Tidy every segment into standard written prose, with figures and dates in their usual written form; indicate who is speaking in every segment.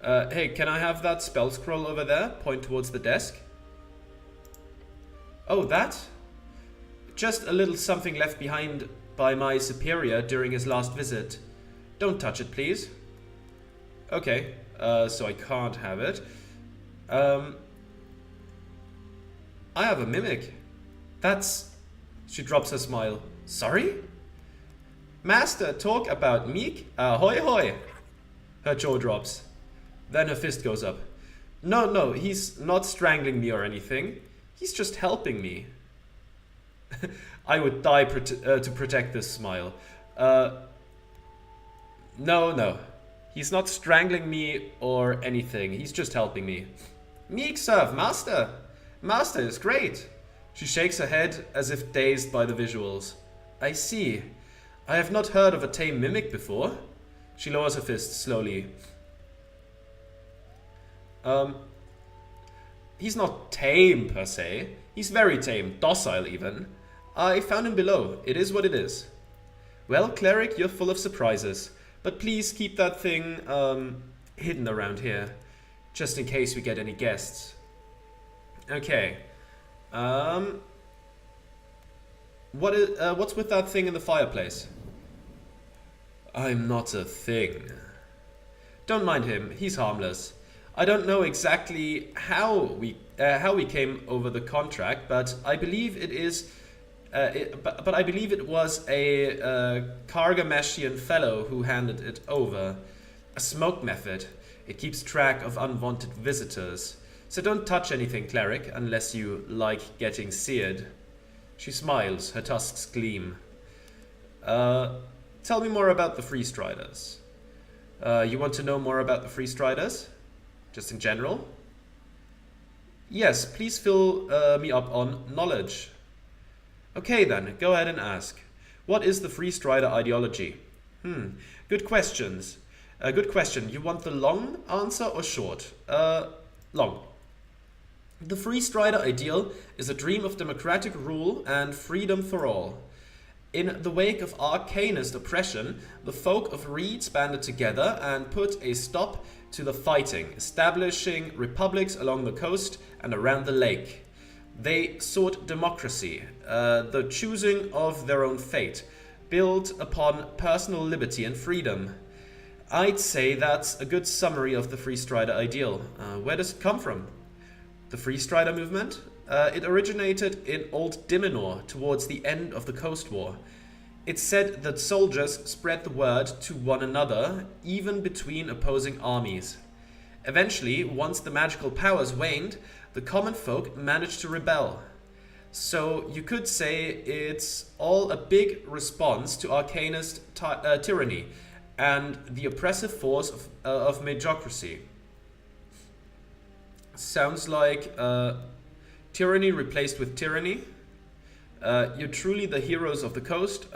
Speaker 1: Hey, can I have that spell scroll over there? Point towards the desk. Oh, that? Just a little something left behind by my superior during his last visit. Don't touch it, please. Okay, so I can't have it. I have a mimic. That's... She drops her smile. Sorry? Master, talk about meek? Hoi hoi. Her jaw drops. Then her fist goes up. No, he's not strangling me or anything. He's just helping me. I would die to protect this smile. No. He's not strangling me or anything. He's just helping me. Meek serve, master. Master is great. She shakes her head as if dazed by the visuals. I see. I have not heard of a tame mimic before. She lowers her fist slowly. He's not tame per se. He's very tame, docile even. I found him below. It is what it is. Well, cleric, you're full of surprises. But please keep that thing hidden around here. Just in case we get any guests. Okay. What's with that thing in the fireplace? I'm not a thing. Don't mind him. He's harmless. I don't know exactly how we came over the contract, but I believe it is. But I believe it was a Kargameshian fellow who handed it over. A smoke method. It keeps track of unwanted visitors. So don't touch anything, cleric, unless you like getting seared. She smiles. Her tusks gleam. Tell me more about the Free Striders. You want to know more about the Free Striders? Just in general? Yes, please fill me up on knowledge. Okay then, go ahead and ask. What is the Free Strider ideology? Good questions. Good question. You want the long answer or short? Long. The Free Strider ideal is a dream of democratic rule and freedom for all. In the wake of arcanist oppression, the folk of Reeds banded together and put a stop to the fighting, establishing republics along the coast and around the lake. They sought democracy, the choosing of their own fate, built upon personal liberty and freedom. I'd say that's a good summary of the Free Strider ideal. Where does it come from? The Free Strider movement? It originated in Old Dimenor towards the end of the Coast War. It's said that soldiers spread the word to one another, even between opposing armies. Eventually, once the magical powers waned, the common folk managed to rebel. So you could say it's all a big response to arcanist tyranny and the oppressive force of magocracy. Sounds like tyranny replaced with tyranny. You're truly the heroes of the coast.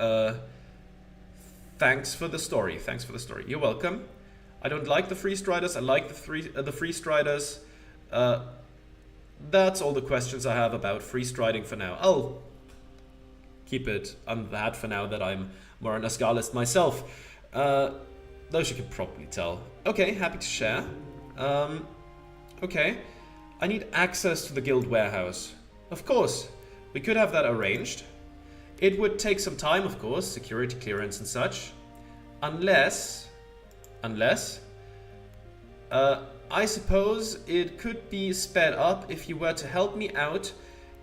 Speaker 1: Thanks for the story. You're welcome. I don't like the Free Striders. I like the Free Striders. That's all the questions I have about free striding for now. I'll keep it on that for now that I'm more an Asgarist myself. Though you can probably tell. Okay, happy to share. Okay. I need access to the guild warehouse. Of course. We could have that arranged. It would take some time, of course, security clearance and such. Unless... I suppose it could be sped up if you were to help me out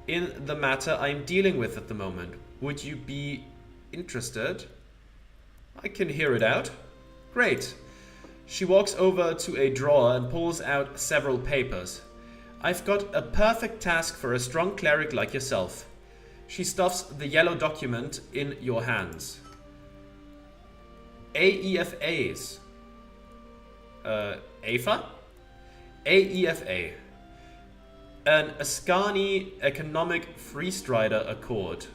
Speaker 1: in the matter I'm dealing with at the moment. Would you be interested? I can hear it out. Great. She walks over to a drawer and pulls out several papers. I've got a perfect task for a strong cleric like yourself. She stuffs the yellow document in your hands. AEFAs. AFA? AEFA. An Ascani Economic Free Strider Accord.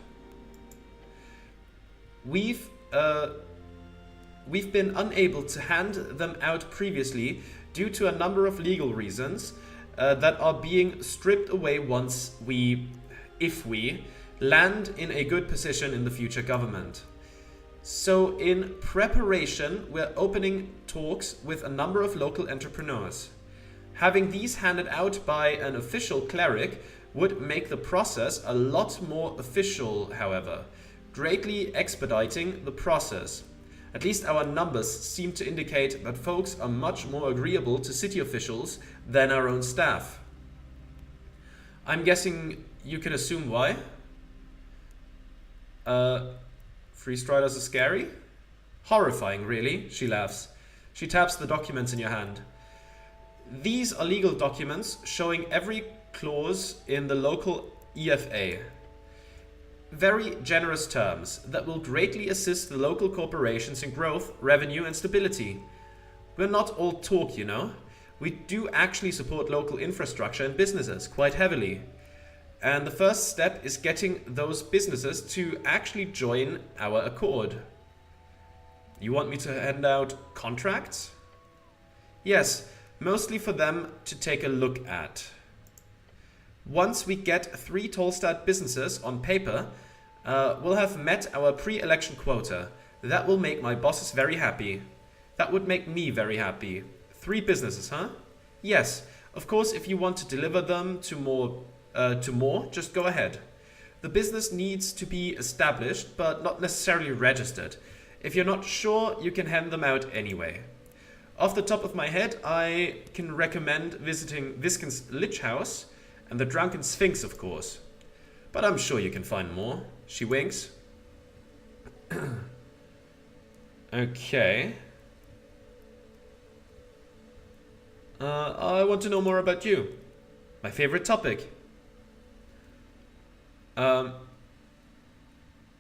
Speaker 1: We've been unable to hand them out previously due to a number of legal reasons that are being stripped away once if we land in a good position in the future government. So in preparation, we're opening talks with a number of local entrepreneurs. Having these handed out by an official cleric would make the process a lot more official, however, greatly expediting the process. At least our numbers seem to indicate that folks are much more agreeable to city officials than our own staff. I'm guessing you can assume why. Free striders are scary? Horrifying, really, she laughs. She taps the documents in your hand. These are legal documents showing every clause in the local EFA. Very generous terms that will greatly assist the local corporations in growth, revenue and stability. We're not all talk, you know. We do actually support local infrastructure and businesses quite heavily. And the first step is getting those businesses to actually join our accord. You want me to hand out contracts? Yes, mostly for them to take a look at. Once we get 3 Tolstad businesses on paper, we'll have met our pre-election quota. That will make my bosses very happy. That would make me very happy. 3 businesses, huh? Yes, of course, if you want to deliver them to more, just go ahead. The business needs to be established, but not necessarily registered. If you're not sure, you can hand them out anyway. Off the top of my head, I can recommend visiting Viskin's Lich House and the Drunken Sphinx, of course. But I'm sure you can find more. She winks. Okay. I want to know more about you. My favorite topic.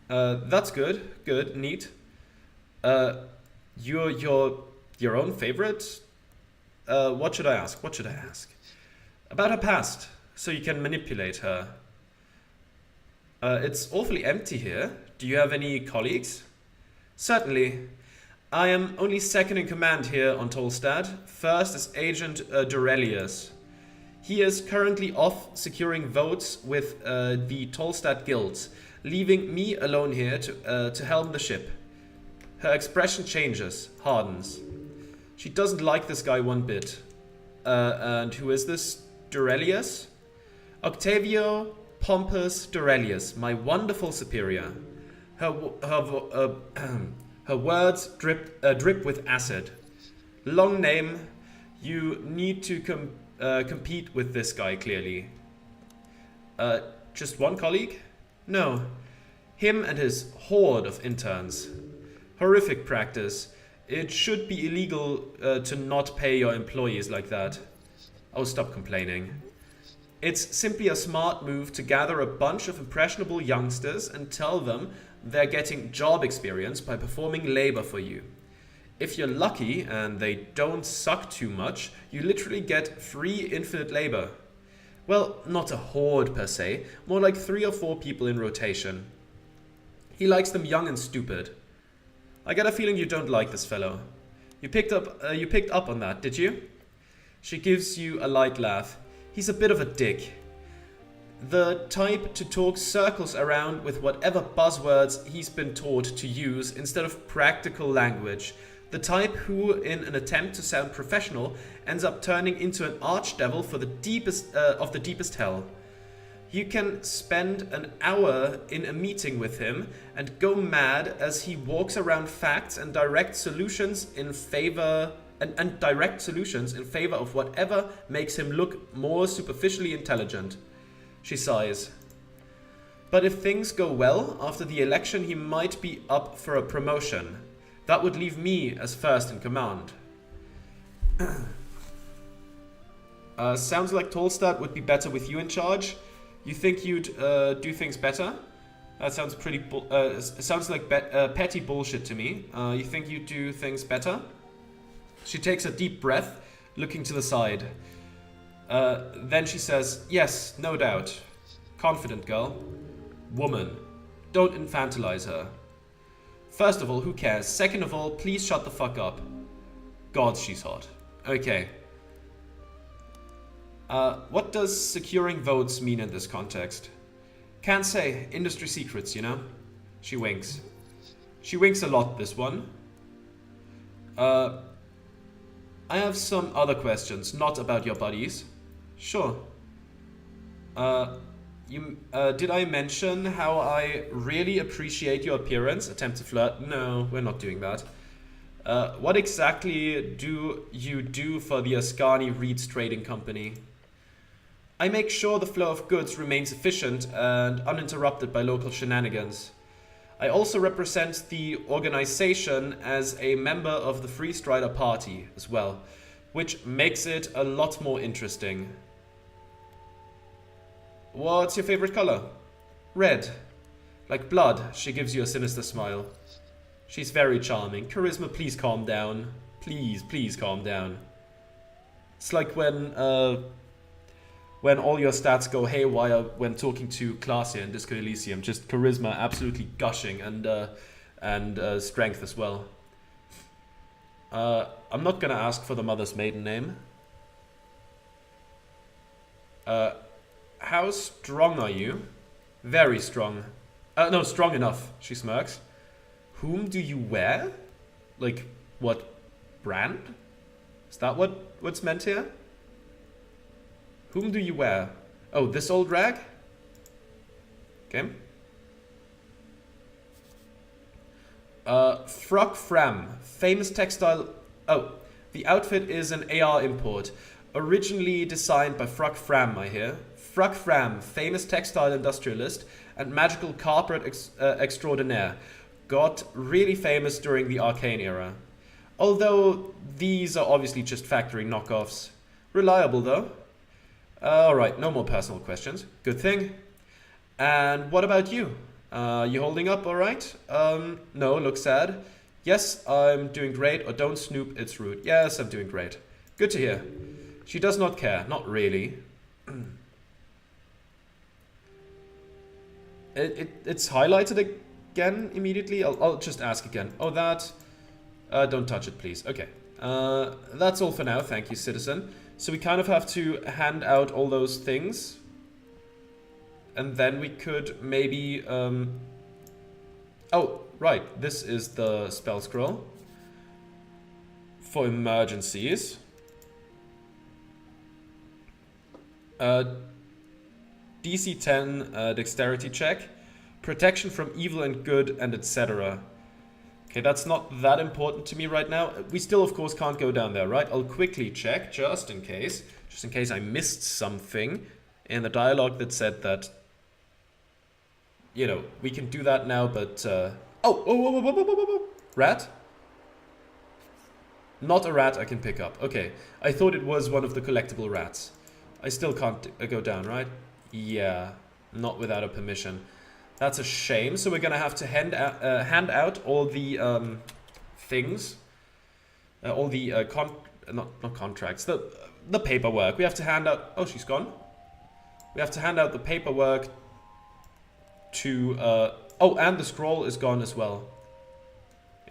Speaker 1: That's good. Good. Neat. Your own favorite? What should I ask? What should I ask? About her past, so you can manipulate her. It's awfully empty here. Do you have any colleagues? Certainly. I am only second in command here on Tolstad. First is Agent Dorelius. He is currently off securing votes with the Tolstad guilds, leaving me alone here to helm the ship. Her expression changes, hardens. She doesn't like this guy one bit. And who is this Dorelius? Octavio Pompus Dorelius, my wonderful superior. Her words drip with acid. Long name. You need to compete with this guy, clearly. Just one colleague? No. Him and his horde of interns. Horrific practice. It should be illegal to not pay your employees like that. Oh, stop complaining. It's simply a smart move to gather a bunch of impressionable youngsters and tell them they're getting job experience by performing labor for you. If you're lucky and they don't suck too much, you literally get free infinite labor. Well, not a horde per se, more like 3 or 4 people in rotation. He likes them young and stupid. I get a feeling you don't like this fellow. You picked up on that, did you? She gives you a light laugh. He's a bit of a dick. The type to talk circles around with whatever buzzwords he's been taught to use instead of practical language. The type who, in an attempt to sound professional, ends up turning into an archdevil for the deepest of the deepest hell. You can spend an hour in a meeting with him and go mad as he walks around facts and direct solutions in favor of whatever makes him look more superficially intelligent. She sighs. But if things go well, after the election he might be up for a promotion. That would leave me as first in command. Sounds like Tolstad would be better with you in charge. You think you'd do things better? That sounds pretty sounds like petty bullshit to me. You think you'd do things better? She takes a deep breath, looking to the side. Then she says, yes, no doubt. Confident girl. Woman. Don't infantilize her. First of all, who cares? Second of all, please shut the fuck up. God, she's hot. Okay. What does securing votes mean in this context? Can't say. Industry secrets, you know? She winks. She winks a lot, this one. I have some other questions, not about your buddies. Sure. Did I mention how I really appreciate your appearance? Attempt to flirt? No, we're not doing that. What exactly do you do for the Ascani Reeds Trading Company? I make sure the flow of goods remains efficient and uninterrupted by local shenanigans. I also represent the organization as a member of the Free Strider Party as well, which makes it a lot more interesting. What's your favorite color? Red. Like blood. She gives you a sinister smile. She's very charming. Charisma, please calm down. Please calm down. It's like when all your stats go haywire when talking to Clausia in Disco Elysium. Just charisma absolutely gushing and strength as well. I'm not gonna ask for the mother's maiden name. How strong are you? Very strong. No, strong enough, she smirks. Whom do you wear? Like, what brand? Is that what's meant here? Whom do you wear? Oh, this old rag? Okay. Frog Fram, famous textile... Oh, the outfit is an AR import. Originally designed by Frog Fram, I hear. Frog Fram, famous textile industrialist and magical carpet extraordinaire. Got really famous during the Arcane era. Although these are obviously just factory knockoffs. Reliable though. Alright, no more personal questions. Good thing. And what about you? You holding up alright? No, look sad. Yes, I'm doing great. Or don't snoop, it's rude. Yes, I'm doing great. Good to hear. She does not care. Not really. It's highlighted again immediately. I'll just ask again. Oh, that... don't touch it, please. Okay. That's all for now. Thank you, citizen. So we kind of have to hand out all those things. And then we could maybe... Oh, right. This is the spell scroll. For emergencies. DC 10 dexterity check. Protection from evil and good and etc. Okay, that's not that important to me right now. We still, of course, can't go down there, right? I'll quickly check, just in case I missed something in the dialogue that said that, you know, we can do that now, but... Oh! Rat? Not a rat I can pick up. Okay, I thought it was one of the collectible rats. I still can't go down, right? Yeah, not without a permission. That's a shame. So we're gonna have to hand out all the things, all the not contracts, the paperwork. We have to hand out. Oh, she's gone. We have to hand out the paperwork to. Oh, and the scroll is gone as well.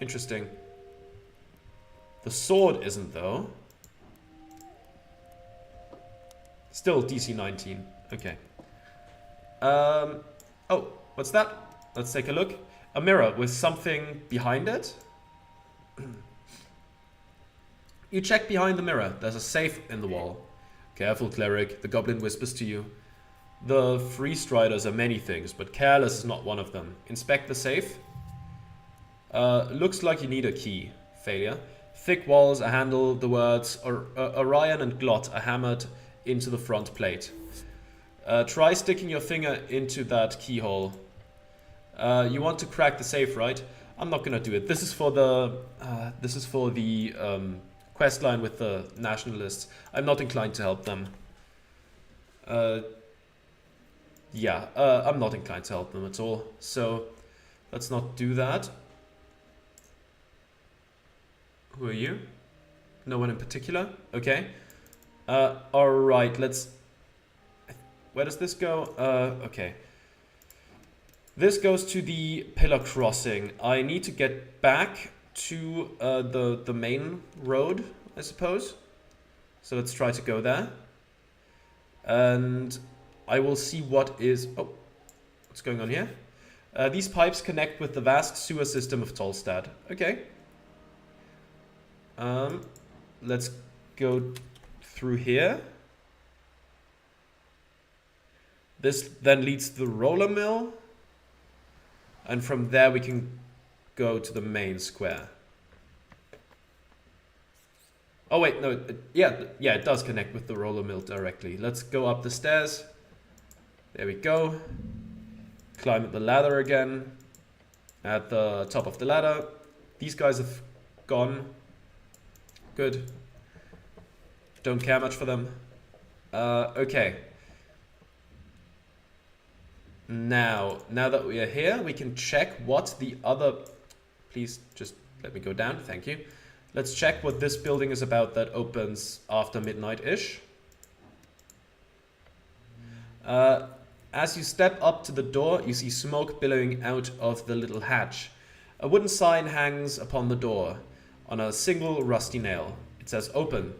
Speaker 1: Interesting. The sword isn't though. Still DC 19. Okay. Oh. What's that? Let's take a look. A mirror with something behind it. You check behind the mirror. There's a safe in the wall. Careful, cleric. The goblin whispers to you. The Free Striders are many things, but careless is not one of them. Inspect the safe. Looks like you need a key. Failure. Thick walls, a handle, the words Orion and Glot are hammered into the front plate. Try sticking your finger into that keyhole. You want to crack the safe, right? I'm not gonna do it. This is for the quest line with the nationalists. I'm not inclined to help them. Yeah, I'm not inclined to help them at all. So let's not do that. Who are you? No one in particular? Okay. Alright, let's... Where does this go? Okay. This goes to the pillar crossing. I need to get back to the main road, I suppose. So let's try to go there. And I will see what is... Oh, what's going on here? These pipes connect with the vast sewer system of Tolstad. Okay. Let's go through here. This then leads to the roller mill. And from there we can go to the main square. Oh wait, no, it does connect with the roller mill directly. Let's go up the stairs. There we go. Climb up the ladder again. At the top of the ladder. These guys have gone. Good. Don't care much for them. Okay. Now that we are here, we can check what the other... Please just let me go down, thank you. Let's check what this building is about that opens after midnight-ish. As you step up to the door, you see smoke billowing out of the little hatch. A wooden sign hangs upon the door on a single rusty nail. It says open.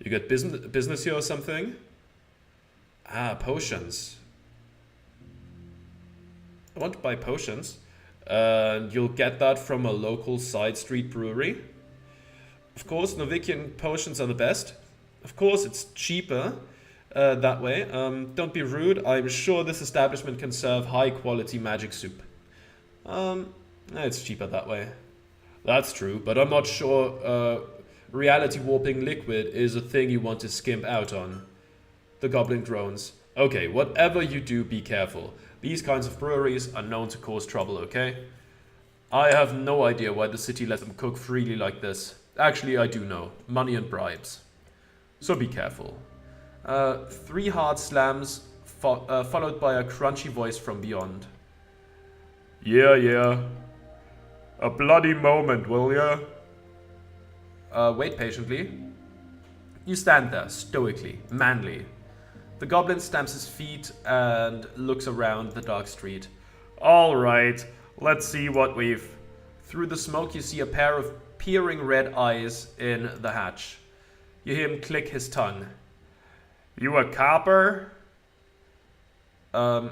Speaker 1: You got business here or something? Ah, potions. I want to buy potions. You'll get that from a local side street brewery. Of course, Novikian potions are the best. Of course, it's cheaper that way. Don't be rude. I'm sure this establishment can serve high-quality magic soup. It's cheaper that way. That's true, but I'm not sure reality warping liquid is a thing you want to skimp out on. The goblin groans. Okay, whatever you do, be careful. These kinds of breweries are known to cause trouble, okay? I have no idea why the city lets them cook freely like this. Actually, I do know. Money and bribes. So be careful. 3 hard slams, followed by a crunchy voice from beyond. Yeah. A bloody moment, will ya? Wait patiently. You stand there, stoically, manly. The goblin stamps his feet and looks around the dark street. Alright, let's see what we've... Through the smoke you see a pair of peering red eyes in the hatch. You hear him click his tongue. You a copper? Does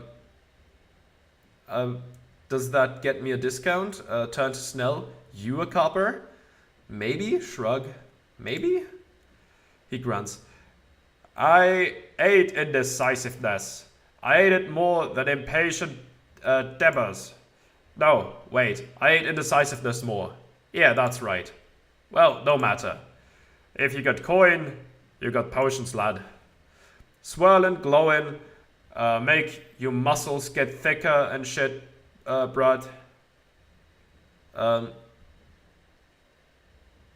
Speaker 1: that get me a discount? Turn to Snell. You a copper? Maybe? Shrug. Maybe? He grunts. I ate indecisiveness. I ate it more than impatient dabbers. No, wait. I ate indecisiveness more. Yeah, that's right. Well, no matter. If you got coin, you got potions, lad. Swirling, glowing, make your muscles get thicker and shit, bruh.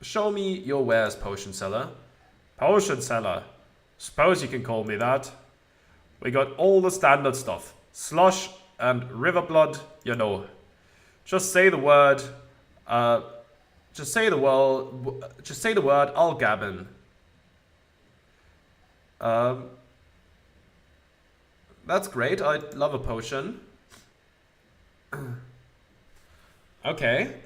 Speaker 1: Show me your wares, potion seller. Potion seller? Suppose you can call me that. We got all the standard stuff. Slush and river blood, you know. Just say the word. Just say the word, I'll gabbin. That's great. I'd love a potion. Okay.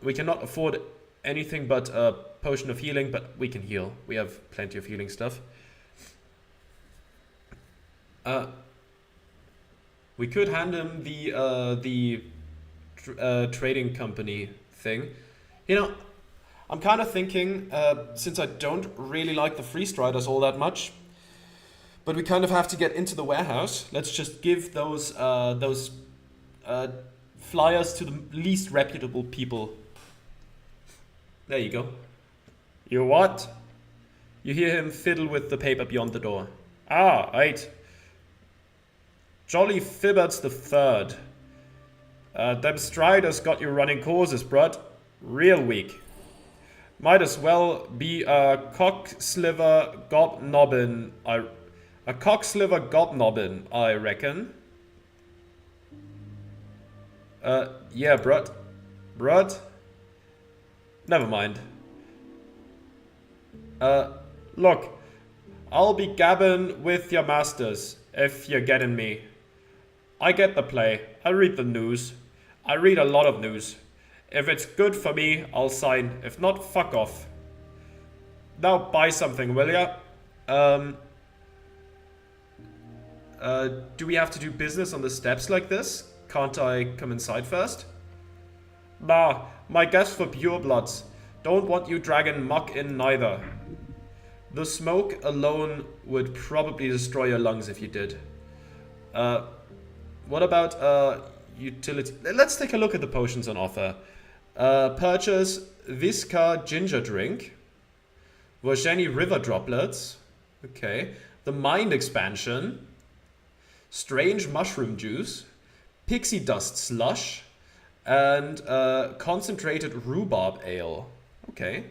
Speaker 1: We cannot afford anything but a potion of healing, but we can heal. We have plenty of healing stuff. We could hand him the trading company thing. You know, I'm kind of thinking, since I don't really like the free striders all that much, but we kind of have to get into the warehouse. Let's just give those flyers to the least reputable people. There you go. You what? You hear him fiddle with the paper beyond the door. Ah, right. Jolly Fibberts the Third. Them striders got you running courses, bruh. Real weak. Might as well be a cocksliver gobnobbin. A cocksliver gobnobbin, I reckon. Yeah, bruh. Bruh? Never mind. Look. I'll be gabbing with your masters, if you're getting me. I get the play. I read the news. I read a lot of news. If it's good for me, I'll sign. If not, fuck off. Now buy something, will ya? Do we have to do business on the steps like this? Can't I come inside first? Nah, my guess for purebloods. Don't want you dragging muck in neither. The smoke alone would probably destroy your lungs if you did. What about utility? Let's take a look at the potions on offer. Purchase Visca Ginger Drink. Vojeni River Droplets. Okay. The Mind Expansion. Strange Mushroom Juice. Pixie Dust Slush. And Concentrated Rhubarb Ale. Okay.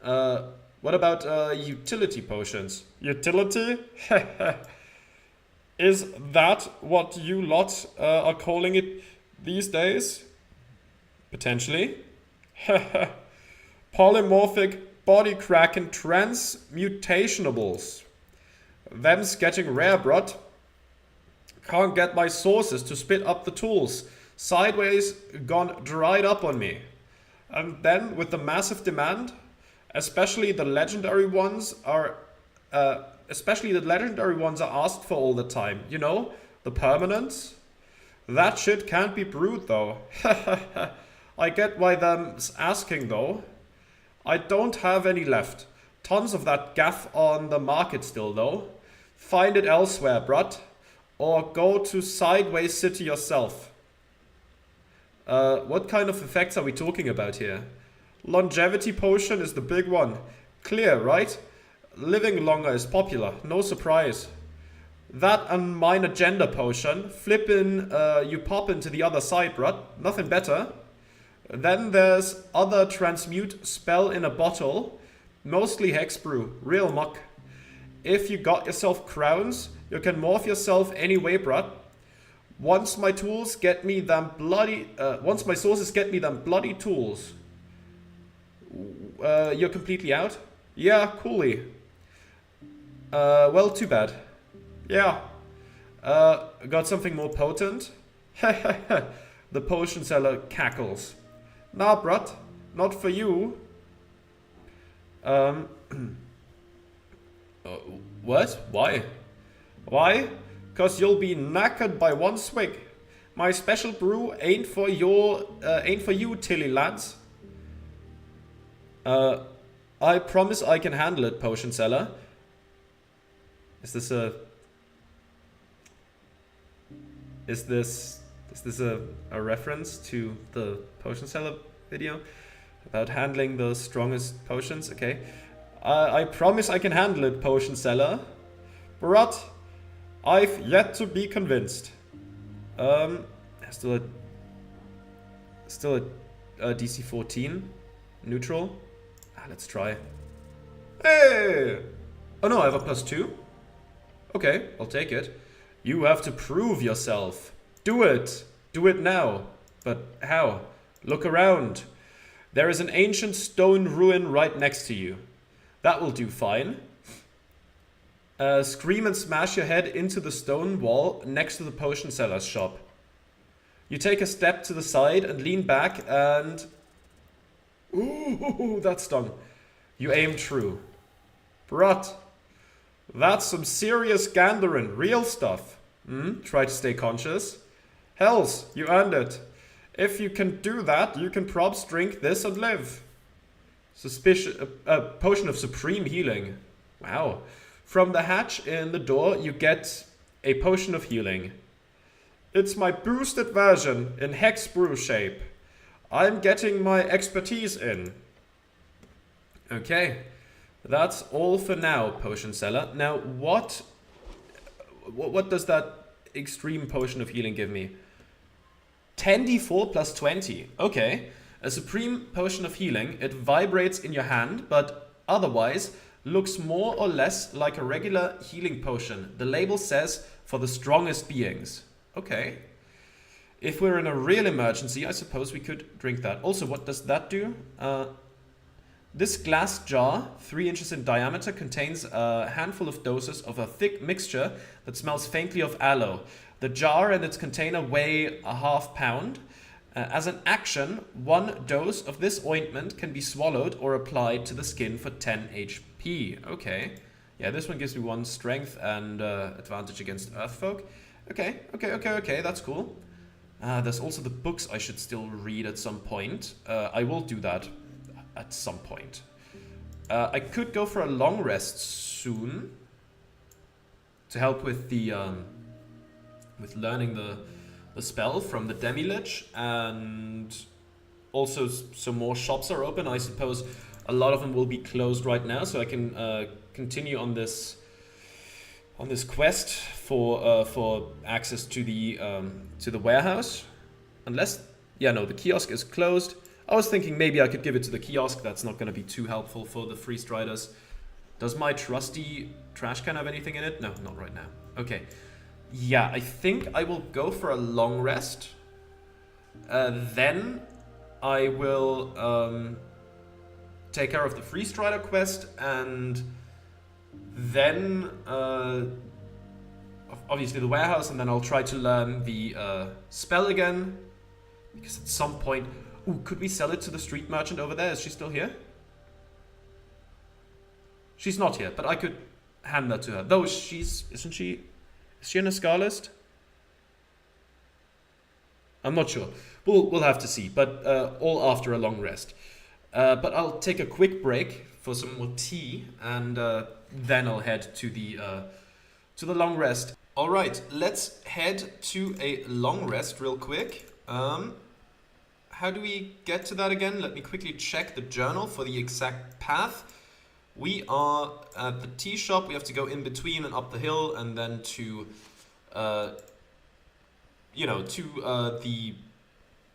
Speaker 1: What about utility potions? Utility? Is that what you lot are calling it these days? Potentially. Polymorphic body crack and transmutationibles. Them's getting rare, brot. Can't get my sources to spit up the tools. Sideways gone dried up on me. And then with the massive demand, especially the legendary ones are asked for all the time. You know, the permanents. That shit can't be brewed though. I get why them's asking though. I don't have any left. Tons of that gaff on the market still though. Find it elsewhere, brut. Or go to Sideways City yourself. What kind of effects are we talking about here? Longevity potion is the big one. Clear, right? Living longer is popular, no surprise. That and mine agenda potion. Flippin', you pop into the other side, bruh. Nothing better. Then there's other transmute spell in a bottle. Mostly hexbrew, real muck. If you got yourself crowns, you can morph yourself anyway, bruh. Once my sources get me them bloody tools. You're completely out? Yeah, coolly. Well, too bad. Yeah. Got something more potent? The potion seller cackles. Nah, brut. Not for you. What? Why? Why? 'Cause you'll be knackered by one swig. My special brew ain't for you, Tilly lads. I promise I can handle it, potion seller. Is this a reference to the potion seller video about handling the strongest potions? Okay. I promise I can handle it, potion seller. But I've yet to be convinced. Still a DC 14 neutral. Let's try. Hey! Oh no, I have a +2. Okay, I'll take it. You have to prove yourself. Do it. Do it now. But how? Look around. There is an ancient stone ruin right next to you. That will do fine. Scream and smash your head into the stone wall next to the potion seller's shop. You take a step to the side and lean back and... Ooh, that stung. You aim true. Brut. That's some serious Gandarin, real stuff. Try to stay conscious. Hells, you earned it. If you can do that, you can probs drink this and live. Potion of supreme healing. Wow. From the hatch in the door, you get a potion of healing. It's my boosted version in hex brew shape. I'm getting my expertise in. Okay. That's all for now, potion seller. Now, what does that extreme potion of healing give me? 10d4 plus 20. Okay. A supreme potion of healing. It vibrates in your hand, but otherwise looks more or less like a regular healing potion. The label says for the strongest beings. Okay. If we're in a real emergency, I suppose we could drink that. Also, what does that do? This glass jar, 3 inches in diameter, contains a handful of doses of a thick mixture that smells faintly of aloe. The jar and its container weigh a ½ pound. As an action, 1 dose of this ointment can be swallowed or applied to the skin for 10 HP. Okay. Yeah, this one gives me 1 strength and advantage against Earthfolk. Okay, that's cool. There's also the books I should still read at some point. I will do that at some point. I could go for a long rest soon to help with the with learning the spell from the Demi-Lich, and also some more shops are open. I suppose a lot of them will be closed right now, so I can continue on this quest for access to the warehouse. Unless, yeah, no, the kiosk is closed. I was thinking maybe I could give it to the kiosk. That's not going to be too helpful for the free striders. Does my trusty trash can have anything in it? No, not right now. Okay. Yeah, I think I will go for a long rest. Then I will take care of the free strider quest, and then obviously the warehouse, and then I'll try to learn the spell again, because at some point... Ooh, could we sell it to the street merchant over there? Is she still here? She's not here, but I could hand that to her. Though isn't she? Is she in a scar list? I'm not sure. We'll have to see, but all after a long rest. But I'll take a quick break for some more tea, and then I'll head to the long rest. All right, let's head to a long rest real quick. How do we get to that again? Let me quickly check the journal for the exact path. We are at the tea shop. We have to go in between and up the hill, and then to, the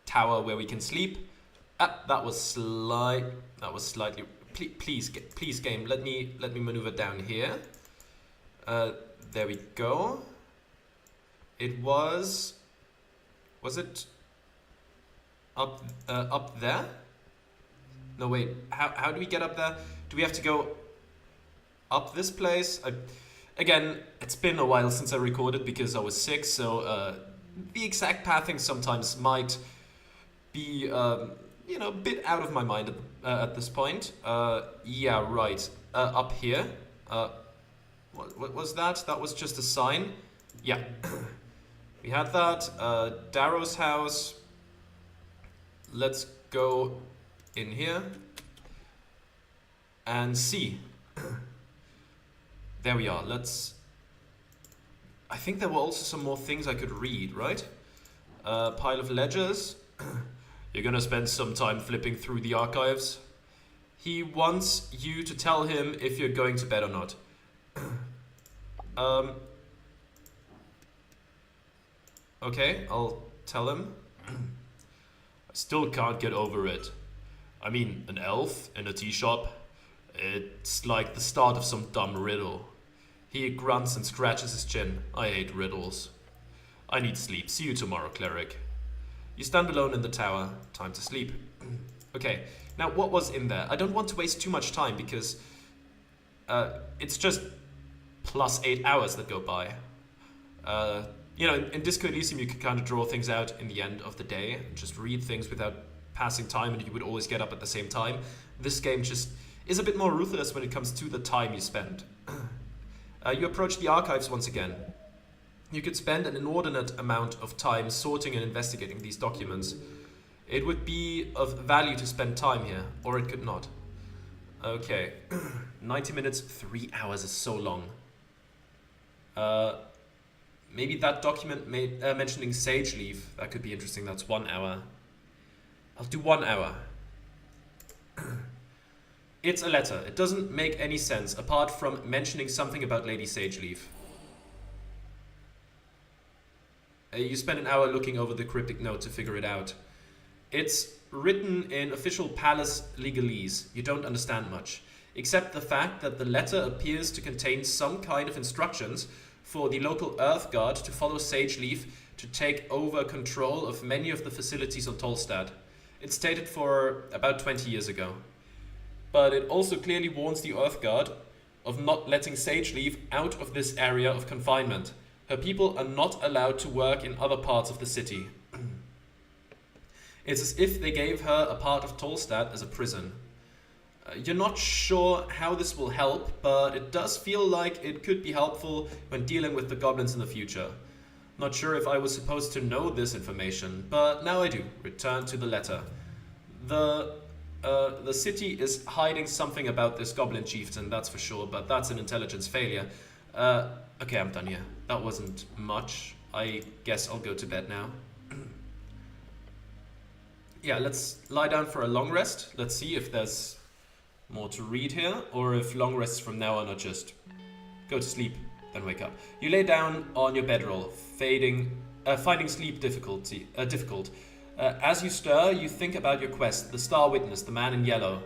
Speaker 1: tower where we can sleep. That was slightly. Please, game. Let me maneuver down here. There we go. It was it up there? No, wait. How do we get up there? Do we have to go up this place? Again, it's been a while since I recorded because I was sick, so the exact pathing sometimes might be a bit out of my mind at this point. Yeah, right. Up here. What was that? That was just a sign. Yeah. We had that. Darrow's house. Let's go in here and see. There we are. I think there were also some more things I could read, right? Pile of ledgers. You're gonna spend some time flipping through the archives. He wants you to tell him if you're going to bed or not. Okay, I'll tell him. I still can't get over it. I mean, an elf in a tea shop? It's like the start of some dumb riddle. He grunts and scratches his chin. I hate riddles. I need sleep. See you tomorrow, cleric. You stand alone in the tower. Time to sleep. Okay, now what was in there? I don't want to waste too much time because it's just plus 8 hours that go by. In Disco Elysium you could kind of draw things out in the end of the day and just read things without passing time, and you would always get up at the same time. This game just is a bit more ruthless when it comes to the time you spend. You approach the archives once again. You could spend an inordinate amount of time sorting and investigating these documents. It would be of value to spend time here, or it could not. Okay, 90 minutes, 3 hours is so long. Maybe that document mentioning Sage Leaf, that could be interesting. That's 1 hour. I'll do 1 hour. It's a letter. It doesn't make any sense apart from mentioning something about Lady Sageleaf. You spend an hour looking over the cryptic note to figure it out. It's written in official palace legalese. You don't understand much, except the fact that the letter appears to contain some kind of instructions for the local Earth Guard to follow Sageleaf to take over control of many of the facilities on Tolstad. It's stated for about 20 years ago. But it also clearly warns the Earth Guard of not letting Sageleaf out of this area of confinement. Her people are not allowed to work in other parts of the city. It's as if they gave her a part of Tolstad as a prison. You're not sure how this will help, but it does feel like it could be helpful when dealing with the goblins in the future. Not sure if I was supposed to know this information, but now I do. Return to the letter. The city is hiding something about this goblin chieftain, that's for sure, but that's an intelligence failure. Okay, I'm done here. That wasn't much. I guess I'll go to bed now. Yeah, let's lie down for a long rest. Let's see if there's more to read here, or if long rests from now on are just go to sleep, then wake up. You lay down on your bedroll, finding sleep difficult. As you stir, you think about your quest, the Star Witness, the man in yellow.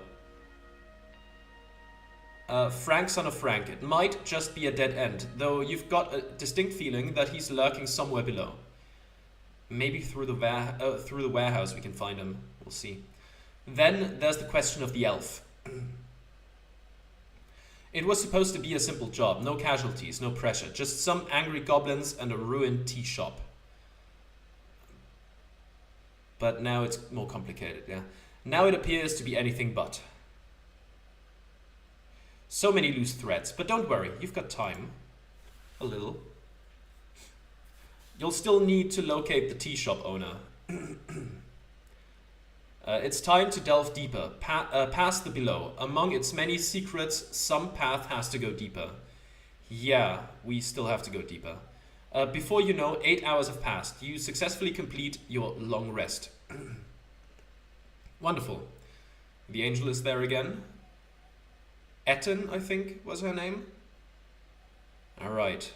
Speaker 1: Frank, son of Frank. It might just be a dead end, though you've got a distinct feeling that he's lurking somewhere below. Maybe through the warehouse we can find him. We'll see. Then there's the question of the elf. It was supposed to be a simple job, no casualties, no pressure, just some angry goblins and a ruined tea shop. But now it's more complicated, yeah. Now it appears to be anything but. So many loose threads, but don't worry, you've got time. A little. You'll still need to locate the tea shop owner. It's time to delve deeper, past the below. Among its many secrets, some path has to go deeper. Yeah, we still have to go deeper. Before you know, 8 hours have passed. You successfully complete your long rest. Wonderful. The angel is there again. Etten, I think, was her name. All right.